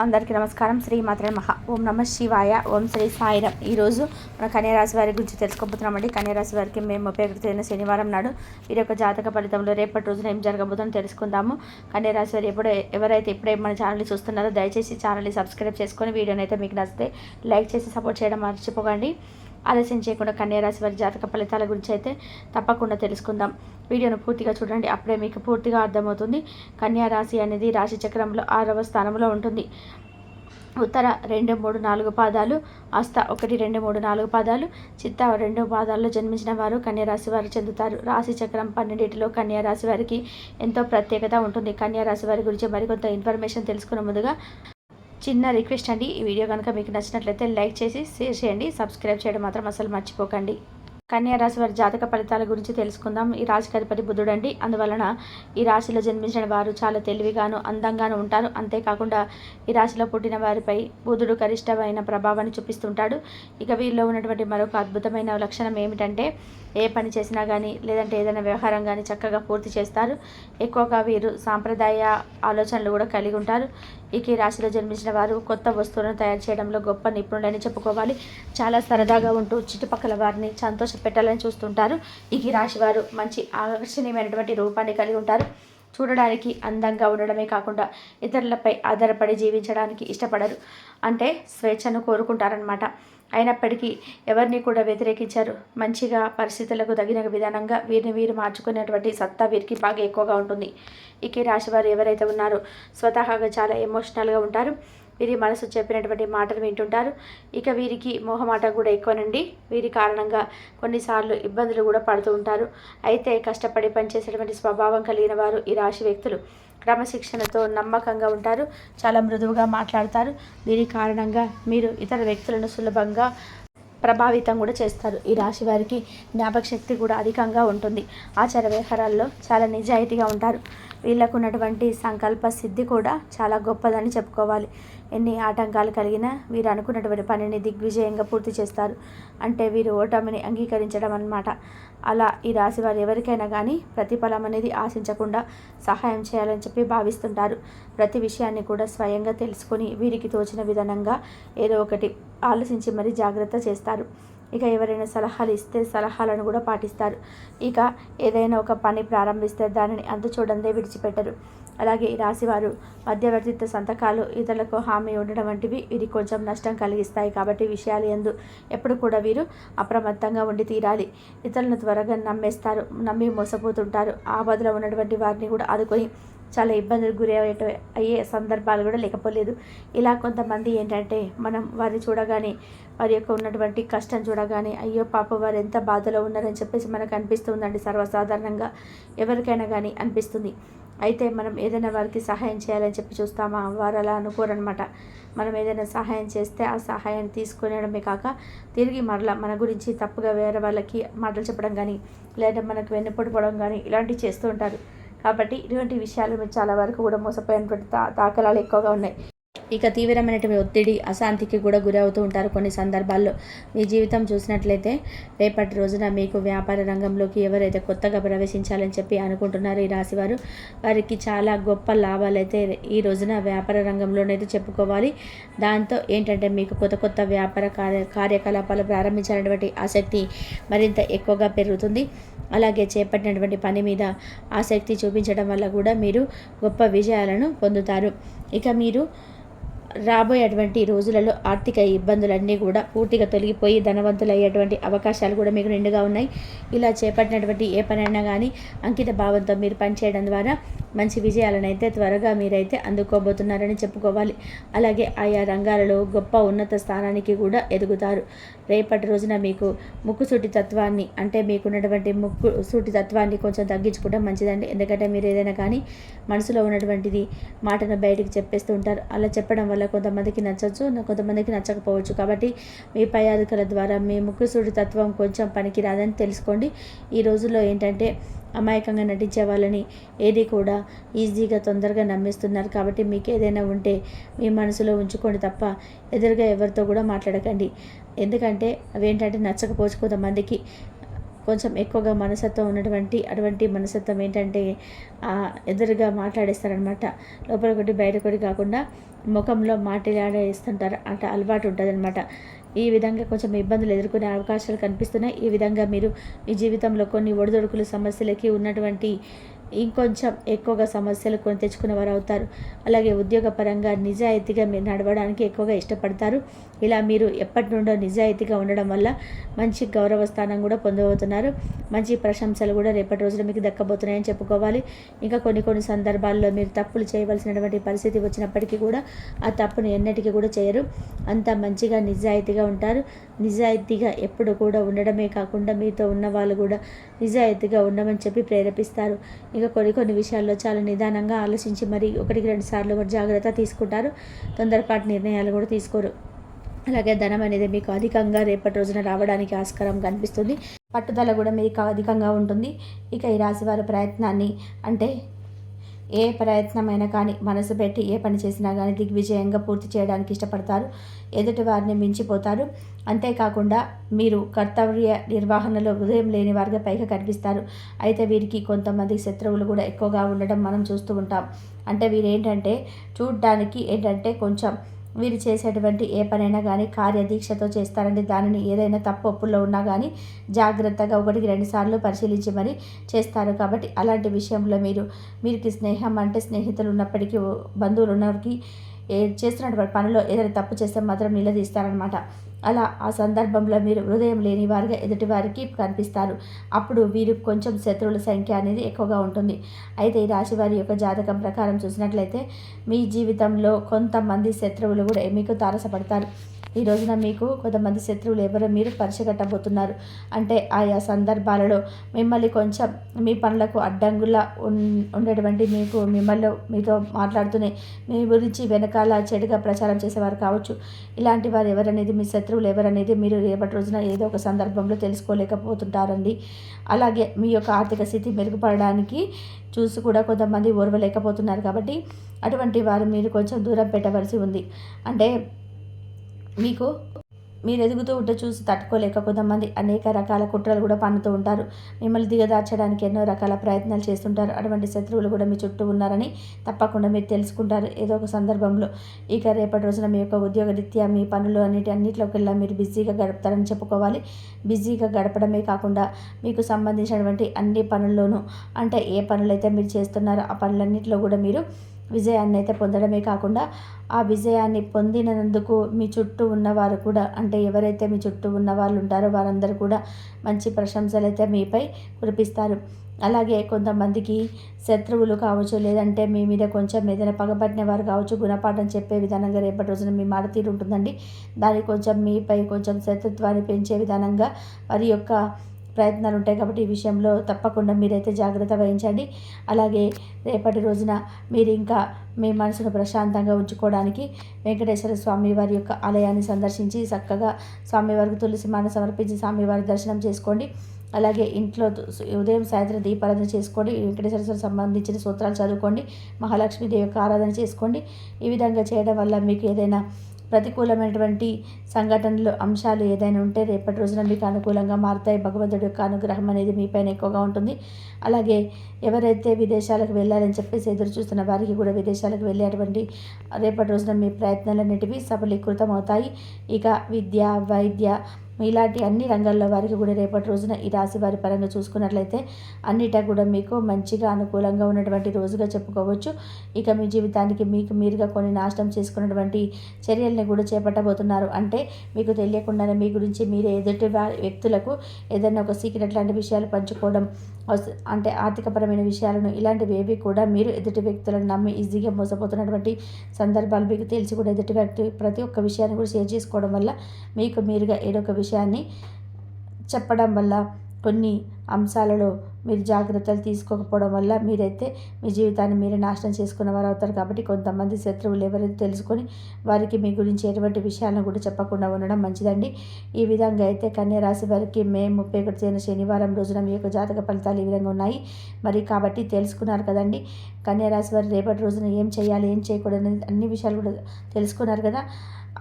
అందరికీ నమస్కారం. శ్రీ మాత్రే మహా. ఓం నమ శివాయ. ఓం శ్రీ సాయిరామ్. ఈరోజు మన కన్యారాశి వారి గురించి తెలుసుకోబోతున్నామండి. కన్యారాశి వారికి మేము 31 శనివారం నాడు వీరి యొక్క జాతక ఫలితంలో రేపటి రోజున ఏం జరగబోతుందో తెలుసుకుందాము. కన్యారాశి వారు ఎవరైతే ఇప్పుడే మన ఛానల్ని చూస్తున్నారో దయచేసి ఛానల్ని సబ్స్క్రైబ్ చేసుకొని వీడియోని అయితే మీకు నచ్చితే లైక్ చేసి సపోర్ట్ చేయడం మర్చిపోకండి. ఆలస్యం చేయకుండా కన్యారాశి వారి జాతక ఫలితాల గురించి అయితే తప్పకుండా తెలుసుకుందాం. వీడియోను పూర్తిగా చూడండి, అప్పుడే మీకు పూర్తిగా అర్థమవుతుంది. కన్యారాశి అనేది రాశి చక్రంలో 6వ స్థానంలో ఉంటుంది. ఉత్తర 2, 3, 4 పాదాలు, హస్త 1, 2, 3, 4 పాదాలు, చిత్త 2 పాదాల్లో జన్మించిన వారు కన్యారాశి వారు చెందుతారు. రాశి చక్రం 12లో కన్యారాశి వారికి ఎంతో ప్రత్యేకత ఉంటుంది. కన్యారాశి వారి గురించి మరికొంత ఇన్ఫర్మేషన్ తెలుసుకునే ముందుగా చిన్న రిక్వెస్ట్ అండి, ఈ వీడియో కనుక మీకు నచ్చినట్లయితే లైక్ చేసి షేర్ చేయండి. సబ్స్క్రైబ్ చేయడం మాత్రం అసలు మర్చిపోకండి. కన్యారాశి వారి జాతక ఫలితాల గురించి తెలుసుకుందాం. ఈ రాశికి అధిపతి బుధుడు అండి. అందువలన ఈ రాశిలో జన్మించిన వారు చాలా తెలివిగాను అందంగాను ఉంటారు. అంతేకాకుండా ఈ రాశిలో పుట్టిన వారిపై బుధుడు గరిష్టమైన ప్రభావాన్ని చూపిస్తుంటాడు. ఇక వీరిలో ఉన్నటువంటి మరొక అద్భుతమైన లక్షణం ఏమిటంటే ఏ పని చేసినా కానీ లేదంటే ఏదైనా వ్యవహారం కానీ చక్కగా పూర్తి చేస్తారు. ఎక్కువగా వీరు సాంప్రదాయ ఆలోచనలు కూడా కలిగి ఉంటారు. ఇక ఈ రాశిలో జన్మించిన వారు కొత్త వస్తువులను తయారు చేయడంలో గొప్ప నిపుణులని చెప్పుకోవాలి. చాలా సరదాగా ఉంటూ చుట్టుపక్కల వారిని సంతోష పెట్టాలని చూస్తుంటారు. ఈ రాశి వారు మంచి ఆకర్షణీయమైనటువంటి రూపాన్ని కలిగి ఉంటారు. చూడడానికి అందంగా ఉండడమే కాకుండా ఇతరులపై ఆధారపడి జీవించడానికి ఇష్టపడరు. అంటే స్వేచ్ఛను కోరుకుంటారనమాట. అయినప్పటికీ ఎవరిని కూడా వ్యతిరేకించారు. మంచిగా పరిస్థితులకు తగిన విధానంగా వీరిని వీరు మార్చుకునేటువంటి సత్తా వీరికి బాగా ఎక్కువగా ఉంటుంది. ఈ రాశి వారు ఎవరైతే ఉన్నారో స్వతహాగా చాలా ఎమోషనల్గా ఉంటారు. వీరి మనసు చెప్పినటువంటి మాటలు వింటుంటారు. ఇక వీరికి మోహమాట కూడా ఎక్కువనండి. వీరి కారణంగా కొన్నిసార్లు ఇబ్బందులు కూడా పడుతూ ఉంటారు. అయితే కష్టపడి పనిచేసేటువంటి స్వభావం కలిగిన వారు ఈ రాశి వ్యక్తులు క్రమశిక్షణతో నమ్మకంగా ఉంటారు. చాలా మృదువుగా మాట్లాడతారు. దీని కారణంగా మీరు ఇతర వ్యక్తులను సులభంగా ప్రభావితం కూడా చేస్తారు. ఈ రాశి వారికి జ్ఞాపక శక్తి కూడా అధికంగా ఉంటుంది. ఆచార వ్యవహారాల్లో చాలా నిజాయితీగా ఉంటారు. వీళ్ళకు ఉన్నటువంటి సంకల్ప సిద్ధి కూడా చాలా గొప్పదని చెప్పుకోవాలి. ఎన్ని ఆటంకాలు కలిగినా వీరు అనుకున్నటువంటి పనిని దిగ్విజయంగా పూర్తి చేస్తారు. అంటే వీరు ఓటమిని అంగీకరించడం అన్నమాట. అలా ఈ రాశి వారు ఎవరికైనా కానీ ప్రతిఫలం అనేది ఆశించకుండా సహాయం చేయాలని చెప్పి భావిస్తుంటారు. ప్రతి విషయాన్ని కూడా స్వయంగా తెలుసుకొని వీరికి తోచిన విధానంగా ఏదో ఒకటి ఆలోచించి మరీ జాగ్రత్త చేస్తారు. ఇక ఎవరైనా సలహాలు ఇస్తే సలహాలను కూడా పాటిస్తారు. ఇక ఏదైనా ఒక పని ప్రారంభిస్తే దానిని అంతు చూడందే విడిచిపెట్టరు. అలాగే ఈ రాశివారు మధ్యవర్తిత్వ సంతకాలు, ఇతరులకు హామీ ఉండడం వంటివి వీరికి కొంచెం నష్టం కలిగిస్తాయి. కాబట్టి విషయాలు యందు ఎప్పుడు కూడా వీరు అప్రమత్తంగా ఉండి తీరాలి. ఇతరులను త్వరగా నమ్మి మోసపోతుంటారు. ఆపదలో ఉన్నటువంటి వారిని కూడా ఆదుకొని చాలా ఇబ్బందులకు అయ్యే సందర్భాలు కూడా లేకపోలేదు. ఇలా కొంతమంది ఏంటంటే మనం వారిని చూడగానే వారి యొక్క ఉన్నటువంటి కష్టం చూడగానే అయ్యో పాప వారు ఎంత బాధలో ఉన్నారని చెప్పేసి మనకు అనిపిస్తుందండి. సర్వసాధారణంగా ఎవరికైనా కానీ అనిపిస్తుంది. అయితే మనం ఏదైనా వారికి సహాయం చేయాలని చెప్పి చూస్తామా, వారు అలా అనుకోరనమాట. మనం ఏదైనా సహాయం చేస్తే ఆ సహాయాన్ని తీసుకునేయడమే కాక తిరిగి మరలా మన గురించి తప్పుగా వేరే వాళ్ళకి మాటలు చెప్పడం కానీ లేదా మనకు వెన్నుపడిపోవడం కానీ ఇలాంటివి చేస్తూ ఉంటారు. కాబట్టి ఇటువంటి విషయాలు మీరు చాలా వరకు కూడా మోసపోయినటువంటి దాఖలాలు ఎక్కువగా ఉన్నాయి. ఇక తీవ్రమైనటువంటి ఒత్తిడి, అశాంతికి కూడా గురవుతూ ఉంటారు. కొన్ని సందర్భాల్లో మీ జీవితం చూసినట్లయితే రేపటి రోజున మీకు వ్యాపార రంగంలోకి ఎవరైతే కొత్తగా ప్రవేశించాలని చెప్పి అనుకుంటున్నారో ఈ రాశివారు వారికి చాలా గొప్ప లాభాలు అయితే ఈ రోజున వ్యాపార రంగంలోనైతే చెప్పుకోవాలి. దాంతో ఏంటంటే మీకు కొత్త వ్యాపార కార్యకలాపాలు ప్రారంభించాలనేటువంటి ఆసక్తి మరింత ఎక్కువగా పెరుగుతుంది. అలాగే చేపట్టినటువంటి పని మీద ఆసక్తి చూపించడం వల్ల కూడా మీరు గొప్ప విజయాలను పొందుతారు. ఇక మీరు రాబోయేటువంటి రోజులలో ఆర్థిక ఇబ్బందులన్నీ కూడా పూర్తిగా తొలగిపోయి ధనవంతులయ్యేటువంటి అవకాశాలు కూడా మీకు నిండుగా ఉన్నాయి. ఇలా చేపట్టినటువంటి ఏ పనైనా కానీ అంకిత భావంతో మీరు పనిచేయడం ద్వారా మంచి విజయాలను అయితే త్వరగా మీరైతే అందుకోబోతున్నారని చెప్పుకోవాలి. అలాగే ఆయా రంగాలలో గొప్ప ఉన్నత స్థానానికి కూడా ఎదుగుతారు. రేపటి రోజున మీకు ముక్కుసూటి తత్వాన్ని అంటే మీకున్నటువంటి ముక్కుసూటి తత్వాన్ని కొంచెం తగ్గించుకోవడం మంచిదండి. ఎందుకంటే మీరు ఏదైనా కానీ మనసులో ఉన్నటువంటిది మాటను బయటికి చెప్పేస్తూ ఉంటారు. అలా చెప్పడం వల్ల కొంతమందికి నచ్చచ్చు, కొంతమందికి నచ్చకపోవచ్చు. కాబట్టి మీ పై అధికారుల ద్వారా మీ ముక్కుసూటి తత్వం కొంచెం పనికి రాదని తెలుసుకోండి. ఈ రోజుల్లో ఏంటంటే అమాయకంగా నటించే వాళ్ళని ఏది కూడా ఈజీగా తొందరగా నమ్మేస్తున్నారు. కాబట్టి మీకు ఏదైనా ఉంటే మీ మనసులో ఉంచుకోండి తప్ప ఎదురుగా ఎవరితో కూడా మాట్లాడకండి. ఎందుకంటే అవేంటంటే నచ్చకపోవచ్చు కొంతమందికి. కొంచెం ఎక్కువగా మనస్తత్వం ఉన్నటువంటి అటువంటి మనస్తత్వం ఏంటంటే ఎదురుగా మాట్లాడేస్తారనమాట. లోపల ఒకటి బయట ఒకటి కాకుండా ముఖంలో మాట్లాడేస్తుంటారు అంటే అలవాటు ఉంటుందన్నమాట. ఈ విధంగా కొంచెం ఇబ్బందులు ఎదుర్కొనే అవకాశాలు కనిపిస్తున్నాయి. ఈ విధంగా మీరు మీ జీవితంలో కొన్ని ఒడిదొడుకులు సమస్యలకి ఉన్నటువంటి ఇంకొంచెం ఎక్కువగా సమస్యలు కొని తెచ్చుకునే వారు అవుతారు. అలాగే ఉద్యోగపరంగా నిజాయితీగా మీరు నడవడానికి ఎక్కువగా ఇష్టపడతారు. ఇలా మీరు ఎప్పటి నుండో నిజాయితీగా ఉండడం వల్ల మంచి గౌరవ స్థానం కూడా పొందబోతున్నారు. మంచి ప్రశంసలు కూడా రేపటి రోజున మీకు దక్కబోతున్నాయని చెప్పుకోవాలి. ఇంకా కొన్ని సందర్భాల్లో మీరు తప్పులు చేయవలసినటువంటి పరిస్థితి వచ్చినప్పటికీ కూడా ఆ తప్పును ఎన్నటికీ కూడా చేయరు. అంత మంచిగా నిజాయితీగా ఉంటారు. నిజాయితీగా ఎప్పుడు కూడా ఉండడమే కాకుండా మీతో ఉన్న వాళ్ళు కూడా నిజాయితీగా ఉండమని చెప్పి ప్రేరేపిస్తారు. ఇక కొన్ని విషయాల్లో చాలా నిదానంగా ఆలోచించి మరి 1-2 సార్లు జాగ్రత్త తీసుకుంటారు. తొందరపాటు నిర్ణయాలు కూడా తీసుకోరు. అలాగే ధనం అనేది మీకు అధికంగా రేపటి రోజున రావడానికి ఆస్కారం కనిపిస్తుంది. పట్టుదల కూడా మీకు అధికంగా ఉంటుంది. ఇక ఈ రాశి వారి ప్రయత్నాన్ని అంటే ఏ ప్రయత్నమైనా కానీ మనసు పెట్టి ఏ పని చేసినా కానీ దిగ్విజయంగా పూర్తి చేయడానికి ఇష్టపడతారు. ఎదుటి వారిని మించిపోతారు. అంతేకాకుండా మీరు కర్తవ్య నిర్వహణలో హృదయం లేని వారిగా పైగా కనిపిస్తారు. అయితే వీరికి కొంతమంది శత్రువులు కూడా ఎక్కువగా ఉండడం మనం చూస్తూ ఉంటాం. అంటే వీరేంటంటే చూడ్డానికి ఏంటంటే కొంచెం వీరు చేసేటువంటి ఏ పనైనా కానీ కార్యదీక్షతో చేస్తారండి. దానిని ఏదైనా తప్పు ఒప్పుల్లో ఉన్నా కానీ జాగ్రత్తగా 1-2 సార్లు పరిశీలించి మరి చేస్తారు. కాబట్టి అలాంటి విషయంలో మీకు స్నేహం అంటే స్నేహితులు ఉన్నప్పటికీ బంధువులు ఉన్నవారికి చేస్తున్నటువంటి పనిలో ఏదైనా తప్పు చేస్తే మాత్రం నిలదీస్తారనమాట. అలా ఆ సందర్భంలో మీరు హృదయం లేని వారిగా ఎదుటి వారికి కనిపిస్తారు. అప్పుడు వీరు కొంచెం శత్రువుల సంఖ్య అనేది ఎక్కువగా ఉంటుంది. అయితే ఈ రాశి వారి యొక్క జాతకం ప్రకారం చూసినట్లయితే మీ జీవితంలో కొంతమంది శత్రువులు కూడా మీకు తారసపడతారు. ఈ రోజున మీకు కొంతమంది శత్రువులు ఎవరో మీరు పరిచయగట్టబోతున్నారు. అంటే ఆయా సందర్భాలలో మిమ్మల్ని కొంచెం మీ పనులకు అడ్డంగులా ఉండేటువంటి మీతో మాట్లాడుతూనే మీ గురించి వెనకాల చెడుగా ప్రచారం చేసేవారు కావచ్చు. ఇలాంటి వారు ఎవరనేది మీ శత్రువులు ఎవరనేది మీరు రేపటి రోజున ఏదో ఒక సందర్భంలో తెలుసుకోలేకపోతుంటారండి. అలాగే మీ యొక్క ఆర్థిక స్థితి మెరుగుపడడానికి చూసి కూడా కొంతమంది ఓర్వలేకపోతున్నారు. కాబట్టి అటువంటి వారు మీరు కొంచెం దూరం పెట్టవలసి ఉంది. అంటే మీరు ఎదుగుతూ ఉంటే చూసి తట్టుకోలేక కొంతమంది అనేక రకాల కుట్రలు కూడా పన్నుతూ ఉంటారు. మిమ్మల్ని దిగదార్చడానికి ఎన్నో రకాల ప్రయత్నాలు చేస్తుంటారు. అటువంటి శత్రువులు కూడా మీ చుట్టూ ఉన్నారని తప్పకుండా మీరు తెలుసుకుంటారు ఏదో ఒక సందర్భంలో. ఇక రేపటి రోజున మీ యొక్క ఉద్యోగరీత్యా మీ పనులు అన్నింటిలోకెల్లా మీరు బిజీగా గడుపుతారని చెప్పుకోవాలి. బిజీగా గడపడమే కాకుండా మీకు సంబంధించినటువంటి అన్ని పనుల్లోనూ అంటే ఏ పనులైతే మీరు చేస్తున్నారో ఆ పనులన్నింటిలో కూడా మీరు విజయాన్ని అయితే పొందడమే కాకుండా ఆ విజయాన్ని పొందినందుకు మీ చుట్టూ ఉన్నవారు కూడా అంటే ఎవరైతే మీ చుట్టూ ఉన్న వాళ్ళు ఉంటారో వారందరూ కూడా మంచి ప్రశంసలు అయితే మీపై కురిపిస్తారు. అలాగే కొంతమందికి శత్రువులు కావచ్చు, లేదంటే మీ మీద కొంచెం ఏదైనా పగబట్టిన వారు కావచ్చు, గుణపాఠం చెప్పే విధానంగా రేపటి రోజున మీ మాట తీరు ఉంటుందండి. దానికి కొంచెం మీపై కొంచెం శత్రుత్వాన్ని పెంచే విధానంగా వారి యొక్క ప్రయత్నాలు ఉంటాయి. కాబట్టి ఈ విషయంలో తప్పకుండా మీరైతే జాగ్రత్త వహించండి. అలాగే రేపటి రోజున మీరు ఇంకా మీ మనసును ప్రశాంతంగా ఉంచుకోవడానికి వెంకటేశ్వర స్వామి వారి యొక్క ఆలయాన్ని సందర్శించి చక్కగా స్వామివారికి తులసి మాల సమర్పించి స్వామివారి దర్శనం చేసుకోండి. అలాగే ఇంట్లో ఉదయం సాయంత్రం దీపారాధన చేసుకోండి. వెంకటేశ్వర సంబంధించిన సూత్రాలు చదువుకోండి. మహాలక్ష్మీదేవి యొక్క ఆరాధన చేసుకోండి. ఈ విధంగా చేయడం వల్ల మీకు ఏదైనా ప్రతికూలమైనటువంటి సంఘటనలు అంశాలు ఏదైనా ఉంటే రేపటి రోజున మీకు అనుకూలంగా మారుతాయి. భగవంతుడి యొక్క అనుగ్రహం అనేది మీపైన ఎక్కువగా ఉంటుంది. అలాగే ఎవరైతే విదేశాలకు వెళ్ళాలని చెప్పేసి ఎదురు చూస్తున్న వారికి కూడా విదేశాలకు వెళ్ళేటువంటి రేపటి రోజున మీ ప్రయత్నాలన్నిటివి సఫలీకృతం అవుతాయి. ఇక విద్య, వైద్య ఇలాంటి అన్ని రంగాల్లో వారికి కూడా రేపటి రోజున ఈ రాశి వారి పరంగా చూసుకున్నట్లయితే అన్నిటా కూడా మీకు మంచిగా అనుకూలంగా ఉన్నటువంటి రోజుగా చెప్పుకోవచ్చు. ఇక మీ జీవితానికి మీకు మీరుగా కొన్ని నాశనం చేసుకున్నటువంటి చర్యల్ని కూడా చేపట్టబోతున్నారు. అంటే మీకు తెలియకుండానే మీ గురించి మీరే ఎదుటి వ్యక్తులకు ఏదైనా ఒక సీక్రెట్ లాంటి విషయాలు పంచుకోవడం, అంటే ఆర్థికపరమైన విషయాలను ఇలాంటివి ఏవి కూడా మీరు ఎదుటి వ్యక్తులను నమ్మి ఈజీగా మోసపోతున్నటువంటి సందర్భాలు మీకు తెలిసి కూడా ఎదుటి వ్యక్తి ప్రతి ఒక్క విషయాన్ని కూడా షేర్ చేసుకోవడం వల్ల మీకు మీరుగా ఏదో ఒక విషయాన్ని చెప్పడం వల్ల కొన్ని అంశాలలో మీరు జాగ్రత్తలు తీసుకోకపోవడం వల్ల మీరైతే మీ జీవితాన్ని మీరే నాశనం చేసుకున్న వారు అవుతారు. కాబట్టి కొంతమంది శత్రువులు ఎవరైతే తెలుసుకొని వారికి మీ గురించి ఎటువంటి విషయాలను కూడా చెప్పకుండా ఉండడం మంచిదండి. ఈ విధంగా అయితే కన్యా రాశి వారికి మే 31 శనివారం రోజున మీ యొక్క జాతక ఫలితాలు ఈ విధంగా ఉన్నాయి. మరి కాబట్టి తెలుసుకున్నారు కదండి. కన్యా రాశి వారు రేపటి రోజున ఏం చేయాలి, ఏం చేయకూడదు అన్ని విషయాలు కూడా తెలుసుకున్నారు కదా.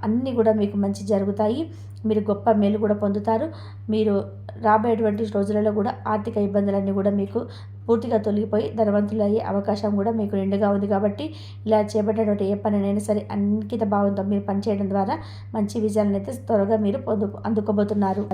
అన్నీ కూడా మీకు మంచి జరుగుతాయి. మీరు గొప్ప మేలు కూడా పొందుతారు. మీరు రాబోయేటువంటి రోజులలో కూడా ఆర్థిక ఇబ్బందులన్నీ కూడా మీకు పూర్తిగా తొలగిపోయి ధనవంతులయ్యే అవకాశం కూడా మీకు నిండుగా ఉంది. కాబట్టి ఇలా చేపట్టేటువంటి ఏ పనినైనా సరే అంకిత భావంతో మీరు పనిచేయడం ద్వారా మంచి విజయాలను అయితే త్వరగా మీరు అందుకోబోతున్నారు.